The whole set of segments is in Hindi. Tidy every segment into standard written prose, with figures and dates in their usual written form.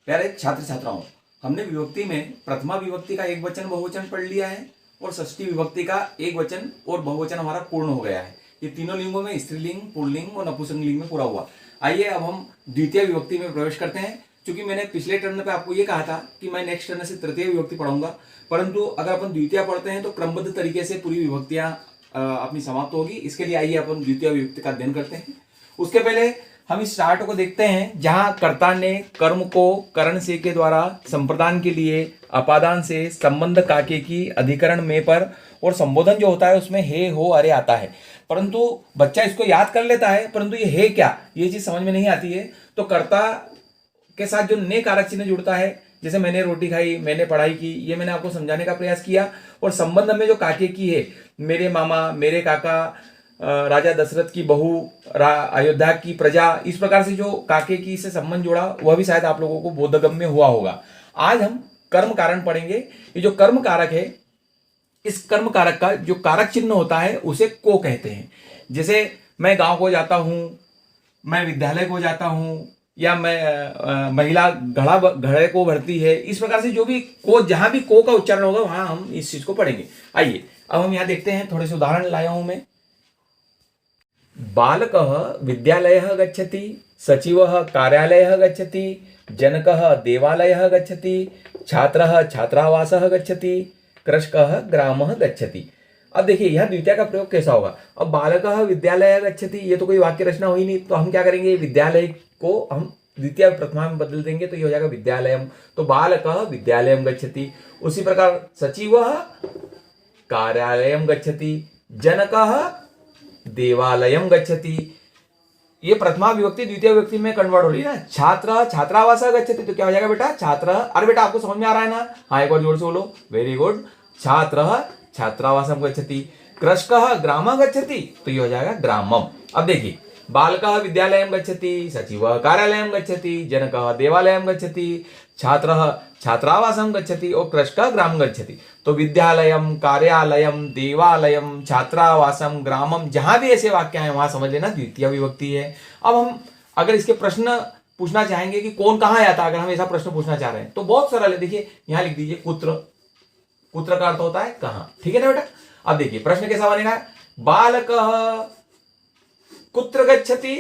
प्यारे छात्र छात्राओं, हमने विभक्ति में प्रथमा विभक्ति का एक वचन बहुवचन पढ़ लिया है और षष्ठी विभक्ति का एक वचन और बहुवचन हमारा पूर्ण हो गया है। ये तीनों लिंगों में स्त्रीलिंग, पुल्लिंग और नपुंसक लिंग में पूरा हुआ। आइए अब हम द्वितीय विभक्ति में प्रवेश करते हैं। क्योंकि मैंने पिछले टर्न पे आपको ये कहा था कि मैं नेक्स्ट टर्न से तृतीय विभक्ति पढ़ाऊंगा, परंतु अगर अपन द्वितीय पढ़ते हैं तो क्रमबद्ध तरीके से पूरी विभक्तियां अपनी समाप्त होगी। इसके लिए आइए अपन द्वितीय विभक्ति का अध्ययन करते हैं। उसके पहले हम इस चार्ट को देखते हैं जहां कर्ता ने कर्म को करण से के द्वारा संप्रदान के लिए अपादान से संबंध काके की अधिकरण में पर और संबोधन जो होता है उसमें हे हो अरे आता है, परंतु बच्चा इसको याद कर लेता है परंतु ये है क्या, ये चीज समझ में नहीं आती है। तो कर्ता के साथ जो ने कारक चिन्ह जुड़ता है, जैसे मैंने रोटी खाई, मैंने पढ़ाई की, ये मैंने आपको समझाने का प्रयास किया। और संबंध में जो काके की है, मेरे मामा, मेरे काका, राजा दशरथ की बहू, अयोध्या की प्रजा, इस प्रकार से जो काके की से संबंध जोड़ा वह भी शायद आप लोगों को बोधगम्य हुआ होगा। आज हम कर्म कारण पढ़ेंगे। ये जो कर्म कारक है, इस कर्म कारक का जो कारक चिन्ह होता है उसे को कहते हैं। जैसे मैं गांव को जाता हूं, मैं विद्यालय को जाता हूं, या मैं महिला घड़े को भरती है, इस प्रकार से जो भी को, जहां भी को का उच्चारण होगा वहां हम इस चीज को पढ़ेंगे। आइए अब हम यहां देखते हैं, थोड़े से उदाहरण लाया हूं मैं। बालकः विद्यालयः गच्छति, सचिवः कार्यालयः गच्छति, जनकः देवालयः गच्छति, छात्रः छात्रावासः गच्छति, कृषकः ग्रामः गच्छति। अब देखिए यहाँ द्वितीय का प्रयोग कैसा होगा। अब बालकः विद्यालयः गच्छति, ये तो कोई वाक्य रचना हुई नहीं, तो हम क्या करेंगे, विद्यालय को हम द्वितीय प्रथमा में बदल देंगे तो ये हो जाएगा विद्यालयम। तो बालकः विद्यालयम गच्छति। उसी प्रकार सचिवः कार्यालयम गच्छति, जनकः देवालयम गच्छति। ये प्रथमा विभक्ति द्वितीय विभक्ति में कन्वर्ट हो रही है ना। छात्र छात्रावास गच्छति, तो क्या हो जाएगा बेटा, छात्र। अरे बेटा आपको समझ में आ रहा है ना, हाँ एक बार जोर से बोलो, वेरी गुड। छात्र छात्रावासम गच्छति, कृषकः ग्रामं गच्छति, तो ये हो जाएगा ग्रामम। अब देखिए, बालकः विद्यालयं गच्छति, सचिवः कार्यालयं गच्छति, जनकः देवालयं गच्छति, छात्रः छात्रावासं गच्छति और कृषकः ग्रामं गच्छति। तो विद्यालयम, कार्यालयम, देवालयम, छात्रावासम, ग्रामम, जहां भी ऐसे वाक्य हैं वहां समझ लेना द्वितीय विभक्ति है। अब हम अगर इसके प्रश्न पूछना चाहेंगे कि कौन कहां आता है, अगर हम ऐसा प्रश्न पूछना चाह रहे हैं तो बहुत सरल है। देखिए यहां लिख दीजिए कुत्र। कुत्र का अर्थ होता है कहां, ठीक है ना बेटा। अब देखिए प्रश्न कैसा बनेगा, बालकः कुत्र गच्छति,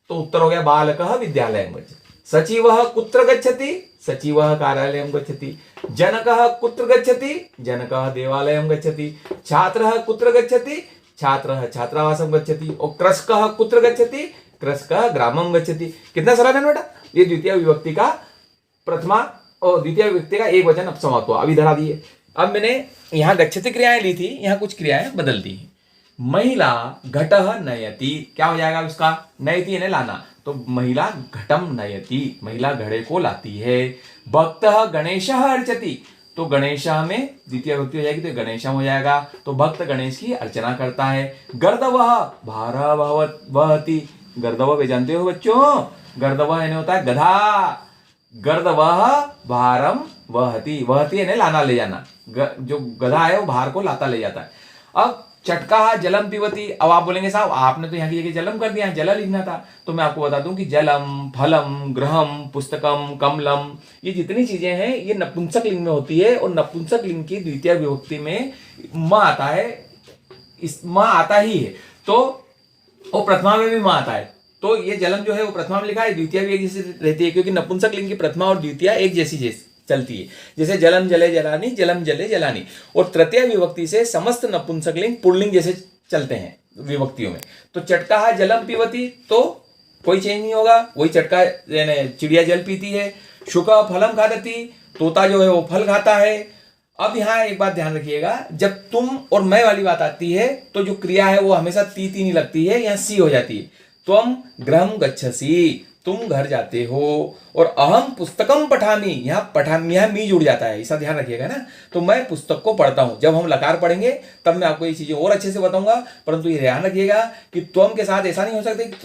तो उत्तर हो गया बालकः विद्यालयं गच्छति। सचिवः कुत्र गच्छति, सचिवः कार्यालयं गच्छति। जनकः कुत्र गच्छति, जनकः देवालयं गच्छति। छात्रः कुत्र गच्छति, छात्रः छात्रावासं गच्छति। और कृषकः कुत्र गच्छति, कृषकः ग्रामं गच्छति। कितना सरल है ना बेटा। ये द्वितीय विभक्ति का प्रथमा और द्वितीय विभक्ति का एक वचन अब समाप्त हुआ। अब इधर आ दिए। अब मैंने यहाँ गच्छति क्रियाएं ली थी, यहाँ कुछ क्रियाएं बदल दी। महिला घटः नयति, क्या हो जाएगा उसका, नयति यानी लाना, तो महिला घटम नयति, महिला घड़े को लाती है। भक्तः गणेशः अर्चति, तो गणेश में द्वितीय विभक्ति हो जाएगी तो गणेशम हो जाएगा, तो भक्त गणेश की अर्चना करता है। गर्दवः भारः वहति, गर्दव वे जानते हो बच्चों, गर्दव यानी होता है गधा। गर्दवः भारम वहति, वहति यानी लाना ले जाना, जो गधा है वो भार को लाता ले जाता है। अब चटका जलम पिबती, अब आप बोलेंगे साहब आपने तो यहाँ की जगह जलम कर दिया, जल लिखना था। तो मैं आपको बता दूं कि जलम, फलम, ग्रहम, पुस्तकम, कमलम, ये जितनी चीजें हैं ये नपुंसक लिंग में होती है। और नपुंसक लिंग की द्वितीय विभक्ति में माँ आता है, इस माँ आता ही है, तो और प्रथमा में भी माँ आता है। तो ये जलम जो है वो प्रथमा में लिखा है, द्वितीय भी एक जैसी रहती है, क्योंकि नपुंसक लिंग की प्रथमा और द्वितीय एक जैसी चलती है। जैसे जलम जले जलानी, जलम जले जलानी। और तृतीय विभक्ति से समस्त नपुंसक लिंग पुल्लिंग जैसे चलते हैं विभक्तियों में। तो चटका जलम पीवती, तो कोई चेंज नहीं होगा, वही चटका यानी चिड़िया जल पीती है। शुक फलम खादती, तोता जो है वो फल खाता है। अब यहाँ एक बात ध्यान रखिएगा, जब तुम और मैं वाली बात आती है तो जो क्रिया है वो हमेशा ती नहीं लगती है, यहाँ सी हो जाती है। त्वम गृहं गच्छसि, तुम घर जाते हो। और अहम पुस्तकम पठामि, यहाँ पठामि, यहाँ मी जुड़ जाता है, ऐसा ध्यान रखिएगा ना। तो मैं पुस्तक को पढ़ता हूं। जब हम लकार पढ़ेंगे तब मैं आपको ये चीजें और अच्छे से बताऊंगा, परंतु ये ध्यान रखिएगा कि त्वम के साथ ऐसा नहीं हो सकता कि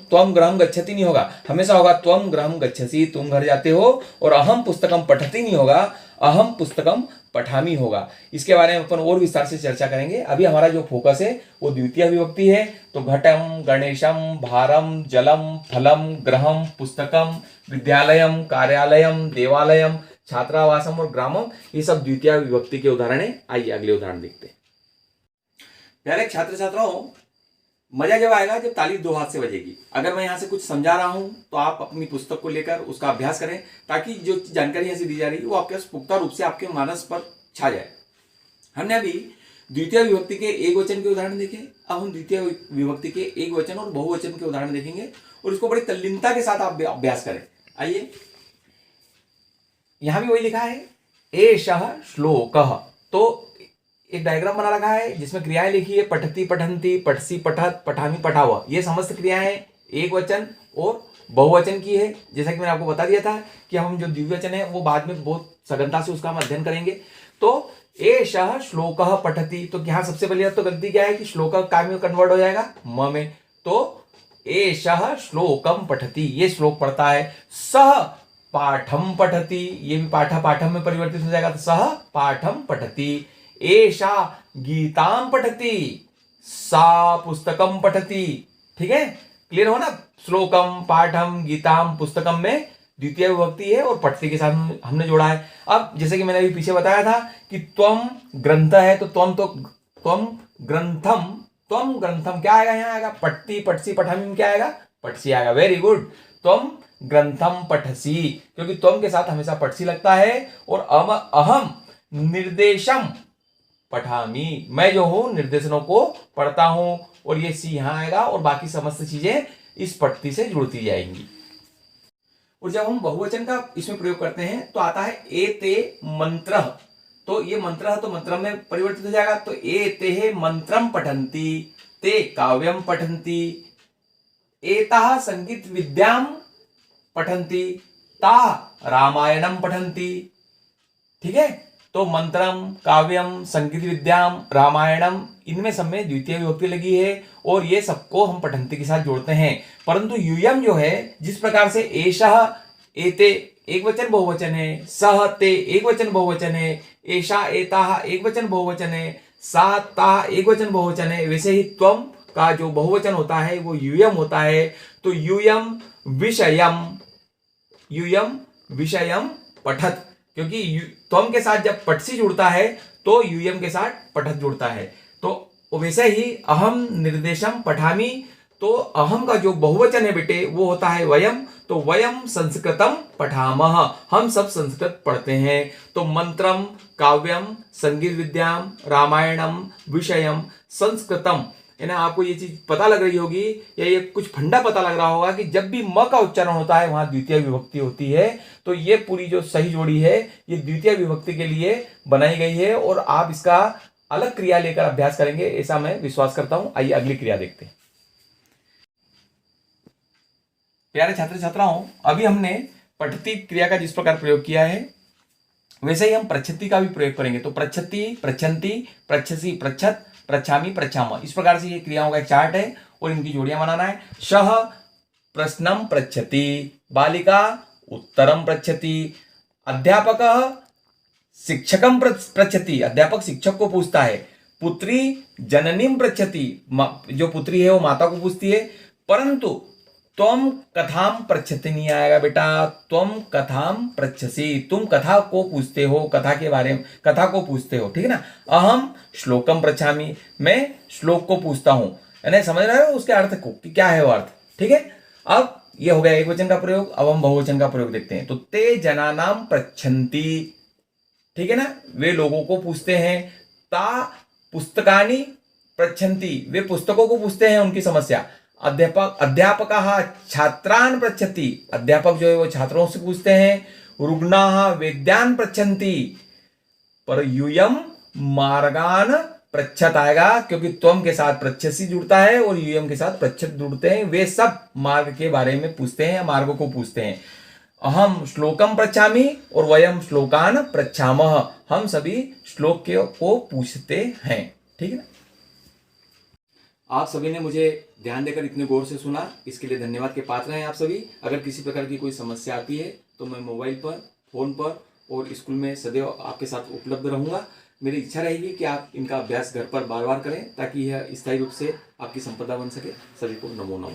त्वम गृहं गच्छति नहीं होगा, हमेशा होगा त्वम गृहं गच्छसि, तुम घर जाते हो। और अहम पुस्तकम पठति नहीं होगा, अहम पुस्तकम पठामी होगा। इसके बारे में अपन और विस्तार से चर्चा करेंगे। अभी हमारा जो फोकस है वो द्वितीय विभक्ति है। तो घटम, गणेशम, भारम, जलम, फलम, ग्रहम, पुस्तकम, विद्यालयम, कार्यालयम, देवालयम, छात्रावासम और ग्रामम, ये सब द्वितीय विभक्ति के उदाहरण है। आइए अगले उदाहरण देखते हैं। प्यारे छात्र छात्राओं, मजा जब आएगा जब ताली दो हाथ से बजेगी। अगर मैं यहाँ से कुछ समझा रहा हूं तो आप अपनी पुस्तक को लेकर उसका अभ्यास करें, ताकि जो जानकारी यहाँ से दी जा रही है वो आपके पुख्ता रूप से आपके मानस पर छा जाए। हमने अभी द्वितीय विभक्ति के एक वचन के उदाहरण देखे। अब हम द्वितीय विभक्ति के एक वचन और बहुवचन के उदाहरण देखेंगे और इसको बड़ी तल्लीनता के साथ आप अभ्यास करें। आइए, यहां भी वही लिखा है, एषः श्लोकः। तो एक डायग्राम बना रखा है जिसमें क्रियाएं लिखी है, पठती, पठन्ति, पठसी, पठत, पठामी, पठाव। ये समस्त क्रियाएं एक वचन और बहुवचन की है। जैसा कि मैंने आपको बता दिया था कि हम जो द्विवचन है वो बाद में बहुत सघनता से उसका हम अध्ययन करेंगे। तो एषः श्लोकः पठति, तो यहाँ सबसे पहले तो गलती क्या है कि श्लोक का में कन्वर्ट हो जाएगा म में। तो एषः श्लोकम पठति, ये श्लोक पढ़ता है। सह पाठम पठति, ये भी पाठा पाठम में परिवर्तित हो जाएगा, तो सह पाठम पठति। एषा गीतां पठति, सा पुस्तकम पठति। ठीक है, क्लियर हो ना? श्लोकम, पाठम, गीताम, पुस्तकम में द्वितीय विभक्ति है और पठति के साथ हमने जोड़ा है। अब जैसे कि मैंने अभी पीछे बताया था कि त्वम ग्रंथ है, तो त्वम ग्रंथम क्या आएगा? यहाँ आएगा पठति, पठसी, पठामी में क्या आएगा? पठसी आएगा। वेरी गुड, त्वम ग्रंथम पठसी, क्योंकि त्वम के साथ हमेशा पठसी लगता है। और अहम निर्देशम पठामी, मैं जो हूं निर्देशनों को पढ़ता हूं, और ये सी यहां आएगा और बाकी समस्त चीजें इस पठती से जुड़ती जाएंगी। और जब हम बहुवचन का इसमें प्रयोग करते हैं तो आता है एते मंत्र। तो ये मंत्र तो मंत्र में परिवर्तित हो जाएगा। तो एते मंत्रम पठन्ति, ते काव्यम पठन्ति, एताः संगीत विद्याम पठन्ति, ताः रामायणम पठन्ति। ठीक है, तो मंत्रम, काव्यम, संगीत विद्याम, रामायणम, इनमें सब में द्वितीय विभक्ति लगी है और ये सबको हम पठन्ति के साथ जोड़ते हैं। परंतु यूयम जो है, जिस प्रकार से एषः, एते एक वचन बहुवचन है, सह, ते एक वचन बहुवचन है, एषा, एताः एक वचन बहुवचन है, सा, ताः एक वचन बहुवचन है, वैसे ही त्वम का जो बहुवचन होता है वो यूयम होता है। तो यूयम विषयम पठत, क्योंकि त्वम के साथ जब पठसी जुड़ता है तो यूयम के साथ पठत जुड़ता है। तो वैसे ही अहम निर्देशम पठामी, तो अहम का जो बहुवचन है बेटे वो होता है वयम। तो वयम संस्कृतम पठामः, हम सब संस्कृत पढ़ते हैं। तो मंत्रम, काव्यम, संगीत विद्याम, रामायणम, विषयम, संस्कृतम। है ना, आपको ये चीज पता लग रही होगी या ये कुछ फंडा पता लग रहा होगा कि जब भी म का उच्चारण होता है वहां द्वितीय विभक्ति होती है। तो ये पूरी जो सही जोड़ी है ये द्वितीय विभक्ति के लिए बनाई गई है और आप इसका अलग क्रिया लेकर अभ्यास करेंगे, ऐसा मैं विश्वास करता हूं। आइए अगली क्रिया देखते हैं। प्यारे छात्र छात्राओं, अभी हमने पठती क्रिया का जिस प्रकार प्रयोग किया है वैसे ही हम प्रच्छति का भी प्रयोग करेंगे। तो प्रच्छति, प्रच्छन्ति, प्रच्छसी, प्रच्छत, प्रच्छामी, प्रच्छाम, इस प्रकार से ये क्रियाओं का एक चार्ट है और इनकी जोड़ियां बनाना है। शः प्रश्नम पृच्छति, बालिका उत्तरम पृच्छति, अध्यापकः शिक्षकम पृच्छति, अध्यापक शिक्षक को पूछता है। पुत्री जननीम पृच्छति, जो पुत्री है वो माता को पूछती है। परंतु त्वम कथाम पृच्छति नहीं आएगा बेटा, त्वम कथाम पृच्छसि, तुम कथा को पूछते हो, कथा के बारे में, कथा को पूछते हो। ठीक है ना। अहम श्लोकम पृच्छामि, मैं श्लोक को पूछता हूं। यानी समझ रहे हो उसके अर्थ को कि क्या है वो अर्थ। ठीक है, अब ये हो गया एक वचन का प्रयोग। अब हम बहुवचन का प्रयोग देखते हैं। तो ते जनानाम पृच्छन्ति, ठीक है ना, वे लोगों को पूछते हैं। ता पुस्तकानि पृच्छन्ति, वे पुस्तकों को पूछते हैं उनकी समस्या। अध्यापकः छात्रान् पृच्छति, अध्यापक जो है वो छात्रों से पूछते हैं। रुग्णाः वैद्यान् पृच्छन्ति, पर यूयम मार्गान पृच्छत आएगा क्योंकि त्वम के साथ पृच्छसी जुड़ता है और यूयम के साथ पृच्छत जुड़ते हैं। वे सब मार्ग के बारे में पूछते हैं, मार्ग को पूछते हैं। अहम श्लोकम पृच्छामि और वयम श्लोकान पृच्छामः, हम सभी श्लोक को पूछते हैं। ठीक है ना। आप सभी ने मुझे ध्यान देकर इतने गौर से सुना, इसके लिए धन्यवाद के पात्र हैं आप सभी। अगर किसी प्रकार की कोई समस्या आती है तो मैं मोबाइल पर, फोन पर और स्कूल में सदैव आपके साथ उपलब्ध रहूंगा। मेरी इच्छा रहेगी कि आप इनका अभ्यास घर पर बार बार करें ताकि यह स्थायी रूप से आपकी संपदा बन सके। सभी को नमो नमः।